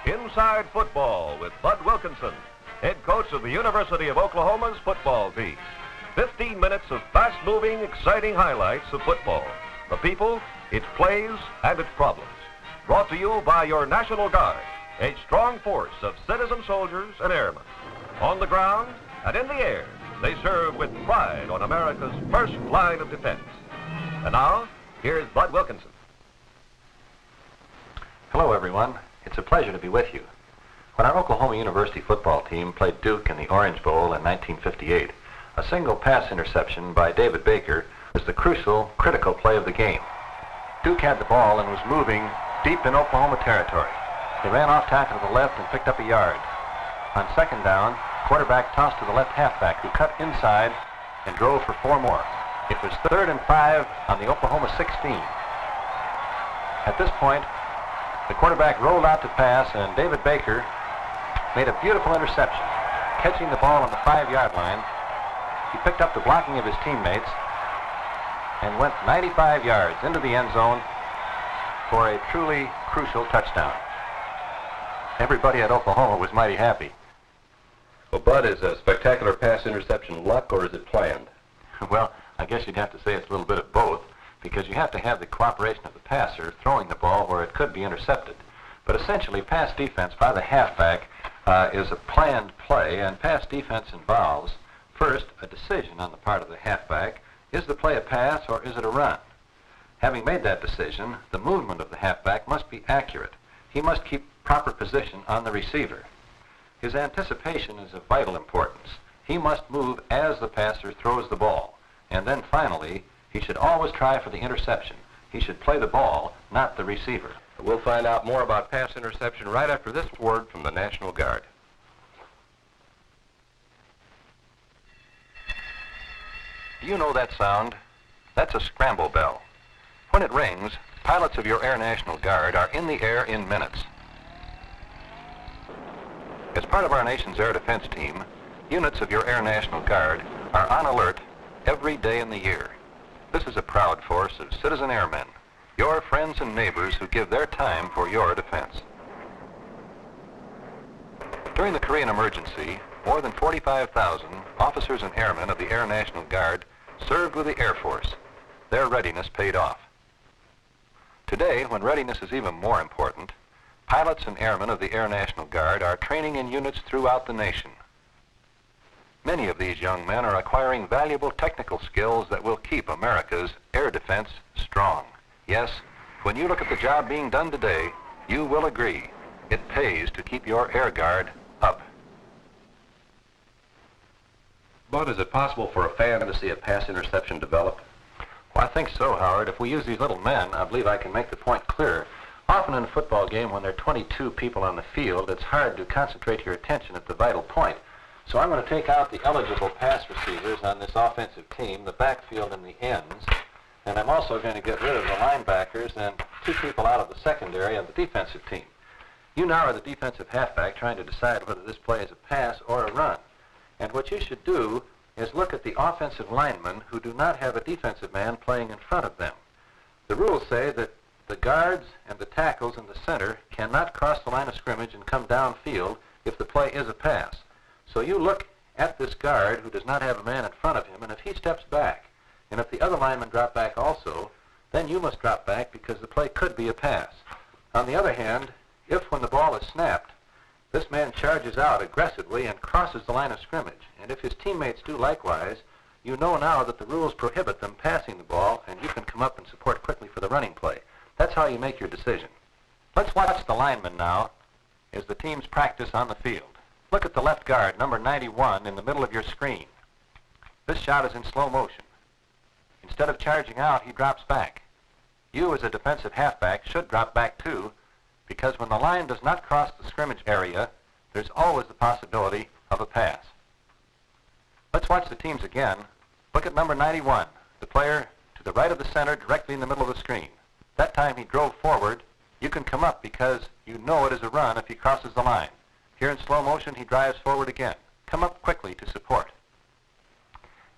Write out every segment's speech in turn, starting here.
Inside Football with Bud Wilkinson, head coach of the University of Oklahoma's football team. 15 minutes of fast-moving, exciting highlights of football. The people, its plays, and its problems. Brought to you by your National Guard, a strong force of citizen soldiers and airmen. On the ground and in the air, they serve with pride on America's first line of defense. And now, here's Bud Wilkinson. Hello, everyone. It's a pleasure to be with you. When our Oklahoma University football team played Duke in the Orange Bowl in 1958, a single pass interception by David Baker was the crucial, critical play of the game. Duke had the ball and was moving deep in Oklahoma territory. They ran off tackle to the left and picked up a yard. On second down, quarterback tossed to the left halfback, who cut inside and drove for 4 more. It was 3rd and 5 on the Oklahoma 16. At this point, the quarterback rolled out to pass, and David Baker made a beautiful interception. Catching the ball on the 5-yard line, he picked up the blocking of his teammates and went 95 yards into the end zone for a truly crucial touchdown. Everybody at Oklahoma was mighty happy. Well, Bud, is a spectacular pass interception luck, or is it planned? Well, I guess you'd have to say it's a little bit of both, because you have to have the cooperation of the passer throwing the ball where it could be intercepted. But essentially, pass defense by the halfback is a planned play, and pass defense involves, first, a decision on the part of the halfback. Is the play a pass or is it a run? Having made that decision, the movement of the halfback must be accurate. He must keep proper position on the receiver. His anticipation is of vital importance. He must move as the passer throws the ball. And then finally, he should always try for the interception. He should play the ball, not the receiver. We'll find out more about pass interception right after this word from the National Guard. Do you know that sound? That's a scramble bell. When it rings, pilots of your Air National Guard are in the air in minutes. As part of our nation's air defense team, units of your Air National Guard are on alert every day in the year. This is a proud force of citizen airmen, your friends and neighbors who give their time for your defense. During the Korean emergency, more than 45,000 officers and airmen of the Air National Guard served with the Air Force. Their readiness paid off. Today, when readiness is even more important, pilots and airmen of the Air National Guard are training in units throughout the nation. Many of these young men are acquiring valuable technical skills that will keep America's air defense strong. Yes, when you look at the job being done today, you will agree it pays to keep your air guard up. Bud, is it possible for a fan to see a pass interception develop? Well, I think so, Howard. If we use these little men, I believe I can make the point clearer. Often in a football game, when there are 22 people on the field, it's hard to concentrate your attention at the vital point. So I'm going to take out the eligible pass receivers on this offensive team, the backfield and the ends, and I'm also going to get rid of the linebackers and 2 people out of the secondary of the defensive team. You now are the defensive halfback trying to decide whether this play is a pass or a run. And what you should do is look at the offensive linemen who do not have a defensive man playing in front of them. The rules say that the guards and the tackles in the center cannot cross the line of scrimmage and come downfield if the play is a pass. So you look at this guard who does not have a man in front of him, and if he steps back, and if the other linemen drop back also, then you must drop back because the play could be a pass. On the other hand, if when the ball is snapped, this man charges out aggressively and crosses the line of scrimmage, and if his teammates do likewise, you know now that the rules prohibit them passing the ball, and you can come up and support quickly for the running play. That's how you make your decision. Let's watch the linemen now as the teams practice on the field. Look at the left guard, number 91, in the middle of your screen. This shot is in slow motion. Instead of charging out, he drops back. You, as a defensive halfback, should drop back too, because when the line does not cross the scrimmage area, there's always the possibility of a pass. Let's watch the teams again. Look at number 91, the player to the right of the center, directly in the middle of the screen. That time he drove forward. You can come up because you know it is a run if he crosses the line. Here in slow motion, he drives forward again. Come up quickly to support.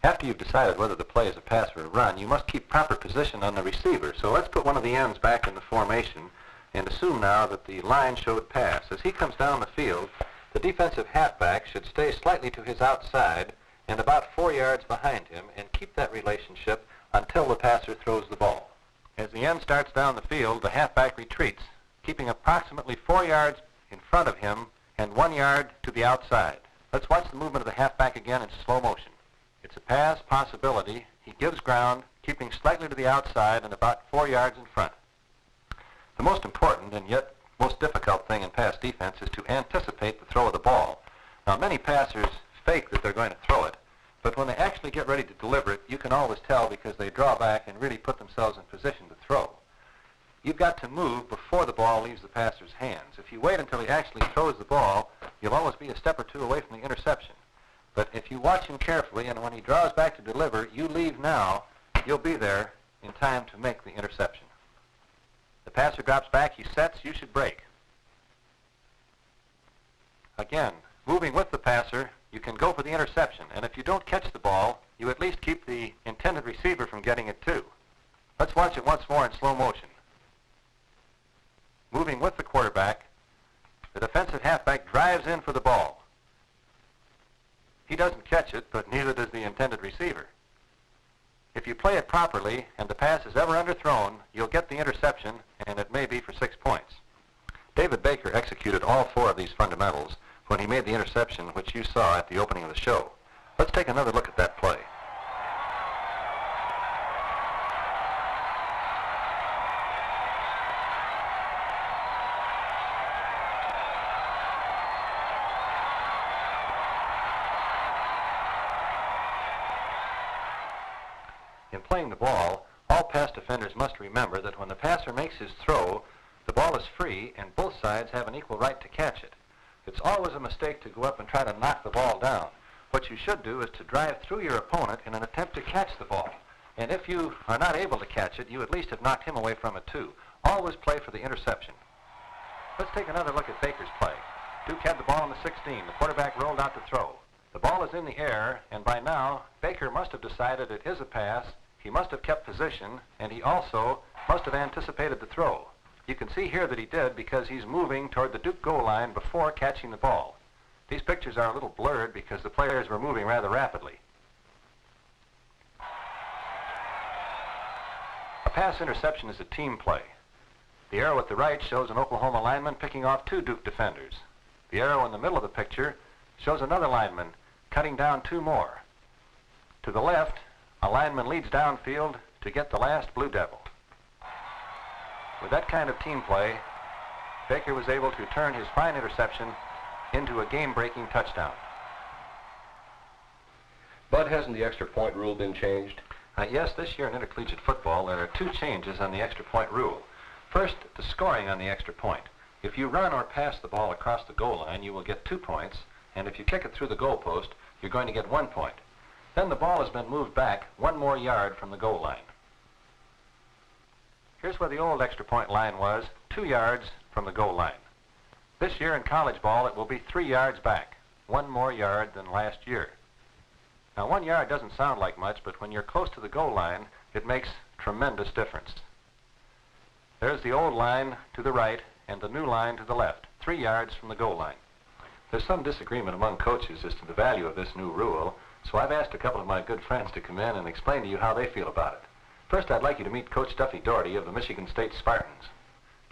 After you've decided whether the play is a pass or a run, you must keep proper position on the receiver. So let's put one of the ends back in the formation And assume now that the line showed pass. As he comes down the field, the defensive halfback should stay slightly to his outside and about 4 yards behind him and keep that relationship until the passer throws the ball. As the end starts down the field, the halfback retreats, keeping approximately 4 yards in front of him and 1 yard to the outside. Let's watch the movement of the halfback again in slow motion. It's a pass possibility. He gives ground, keeping slightly to the outside and about 4 yards in front. The most important and yet most difficult thing in pass defense is to anticipate the throw of the ball. Now, many passers fake that they're going to throw it, but when they actually get ready to deliver it, you can always tell because they draw back and really put themselves in position to throw. You've got to move before the ball leaves the passer's hands. If you wait until he actually throws the ball, you'll always be a step or two away from the interception. But if you watch him carefully and when he draws back to deliver, you leave now, you'll be there in time to make the interception. The passer drops back, he sets, you should break. Again, moving with the passer, you can go for the interception, and if you don't catch the ball, you at least keep the intended receiver from getting it too. Let's watch it once more in slow motion. Moving with the quarterback, the defensive halfback drives in for the ball. He doesn't catch it, but neither does the intended receiver. If you play it properly and the pass is ever underthrown, you'll get the interception, and it may be for 6 points. David Baker executed all 4 of these fundamentals when he made the interception which you saw at the opening of the show. Let's take another look at that play. In playing the ball, all pass defenders must remember that when the passer makes his throw, the ball is free and both sides have an equal right to catch it. It's always a mistake to go up and try to knock the ball down. What you should do is to drive through your opponent in an attempt to catch the ball. And if you are not able to catch it, you at least have knocked him away from it too. Always play for the interception. Let's take another look at Baker's play. Duke had the ball on the 16. The quarterback rolled out to throw. The ball is in the air, and by now, Baker must have decided it is a pass. He must have kept position, and he also must have anticipated the throw. You can see here that he did because he's moving toward the Duke goal line before catching the ball. These pictures are a little blurred because the players were moving rather rapidly. A pass interception is a team play. The arrow at the right shows an Oklahoma lineman picking off 2 Duke defenders. The arrow in the middle of the picture shows another lineman cutting down 2 more. To the left, a lineman leads downfield to get the last Blue Devil. With that kind of team play, Baker was able to turn his fine interception into a game-breaking touchdown. Bud, hasn't the extra point rule been changed? Yes, this year in intercollegiate football, there are 2 changes on the extra point rule. First, the scoring on the extra point. If you run or pass the ball across the goal line, you will get 2 points, and if you kick it through the goal post, you're going to get 1 point. Then the ball has been moved back 1 more yard from the goal line. Here's where the old extra point line was, 2 yards from the goal line. This year in college ball, it will be 3 yards back, 1 more yard than last year. Now, 1 yard doesn't sound like much, but when you're close to the goal line, it makes tremendous difference. There's the old line to the right and the new line to the left, 3 yards from the goal line. There's some disagreement among coaches as to the value of this new rule, so I've asked a couple of my good friends to come in and explain to you how they feel about it. First, I'd like you to meet Coach Duffy Doherty of the Michigan State Spartans.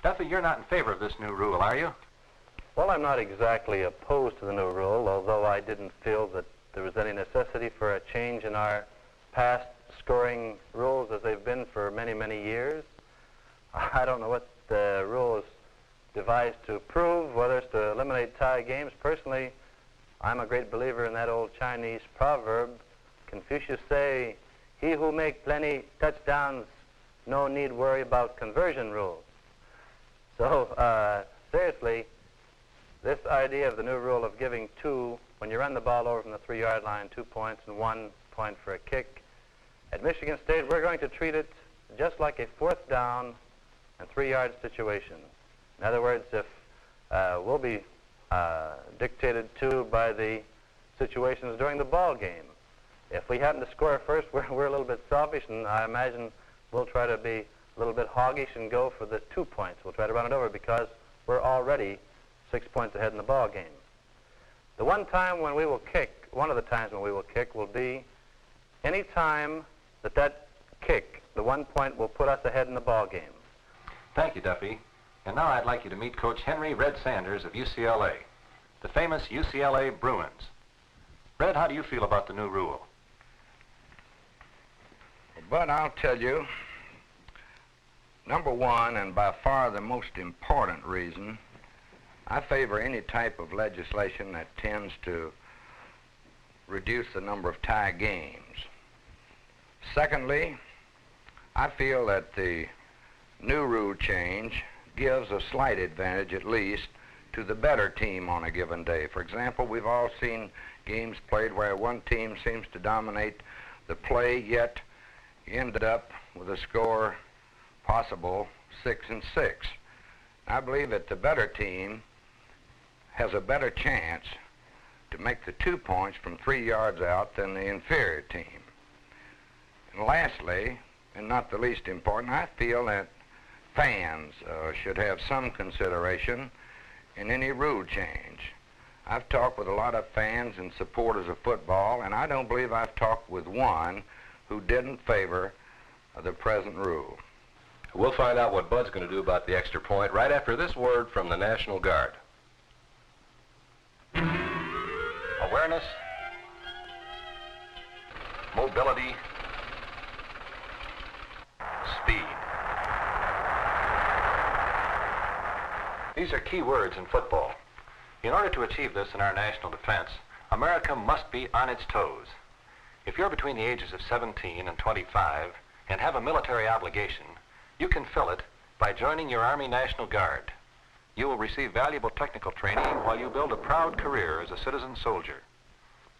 Duffy, you're not in favor of this new rule, are you? Well, I'm not exactly opposed to the new rule, although I didn't feel that there was any necessity for a change in our past scoring rules as they've been for many, many years. I don't know what the rule is devised to prove, whether it's to eliminate tie games. Personally, I'm a great believer in that old Chinese proverb. Confucius say, "He who make plenty touchdowns, no need worry about conversion rules." So, seriously, this idea of the new rule of giving 2, when you run the ball over from the 3-yard line, 2 points and 1 point for a kick. At Michigan State, we're going to treat it just like a 4th down and 3-yard situation. In other words, if we'll be dictated to by the situations during the ball game. If we happen to score first, we're a little bit selfish, and I imagine we'll try to be a little bit hoggish and go for the 2 points. We'll try to run it over because we're already 6 points ahead in the ball game. The one time when we will kick, one of the times when we will kick will be any time that kick, the 1 point, will put us ahead in the ball game. Thank you, Duffy. And now I'd like you to meet Coach Henry Red Sanders of UCLA, the famous UCLA Bruins. Red, how do you feel about the new rule? But I'll tell you, number one, and by far the most important reason, I favor any type of legislation that tends to reduce the number of tie games. Secondly, I feel that the new rule change gives a slight advantage, at least, to the better team on a given day. For example, we've all seen games played where one team seems to dominate the play, yet you ended up with a score possible 6-6. I believe that the better team has a better chance to make the 2 points from 3 yards out than the inferior team. And lastly, and not the least important, I feel that fans should have some consideration in any rule change. I've talked with a lot of fans and supporters of football, and I don't believe I've talked with one who didn't favor the present rule. We'll find out what Bud's going to do about the extra point right after this word from the National Guard. Awareness, mobility, speed. These are key words in football. In order to achieve this in our national defense, America must be on its toes. If you're between the ages of 17 and 25 and have a military obligation, you can fill it by joining your Army National Guard. You will receive valuable technical training while you build a proud career as a citizen soldier.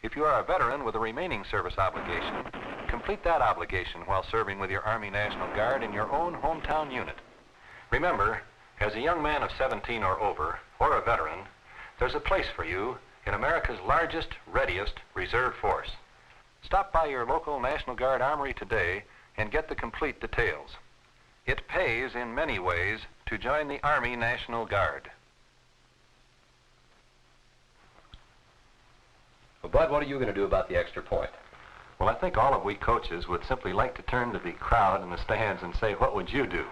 If you are a veteran with a remaining service obligation, complete that obligation while serving with your Army National Guard in your own hometown unit. Remember, as a young man of 17 or over, or a veteran, there's a place for you in America's largest, readiest reserve force. Stop by your local National Guard armory today and get the complete details. It pays in many ways to join the Army National Guard. Well, Bud, what are you going to do about the extra point? Well, I think all of we coaches would simply like to turn to the crowd in the stands and say, what would you do?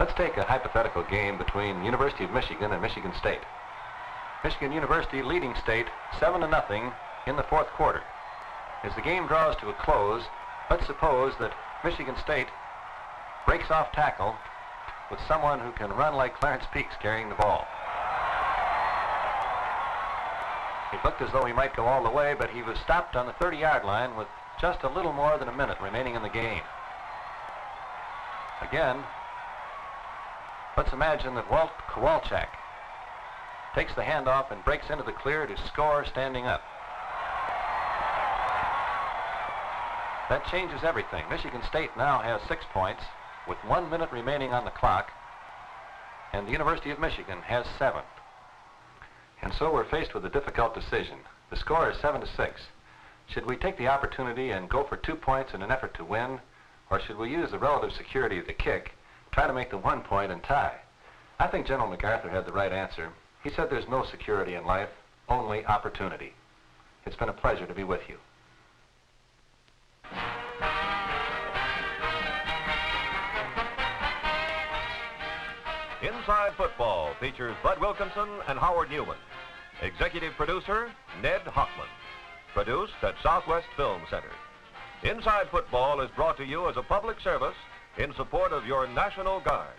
Let's take a hypothetical game between the University of Michigan and Michigan State. Michigan University leading State 7-0 in the fourth quarter. As the game draws to a close, let's suppose that Michigan State breaks off tackle with someone who can run like Clarence Peaks carrying the ball. It looked as though he might go all the way, but he was stopped on the 30-yard line with just a little more than a minute remaining in the game. Again, let's imagine that Walt Kowalczak takes the handoff and breaks into the clear to score standing up. That changes everything. Michigan State now has 6 points with 1 minute remaining on the clock, and the University of Michigan has 7. And so we're faced with a difficult decision. The score is 7-6. Should we take the opportunity and go for 2 points in an effort to win, or should we use the relative security of the kick, try to make the 1 point and tie? I think General MacArthur had the right answer. He said there's no security in life, only opportunity. It's been a pleasure to be with you. Inside Football features Bud Wilkinson and Howard Newman. Executive producer, Ned Hockman. Produced at Southwest Film Center. Inside Football is brought to you as a public service in support of your National Guard.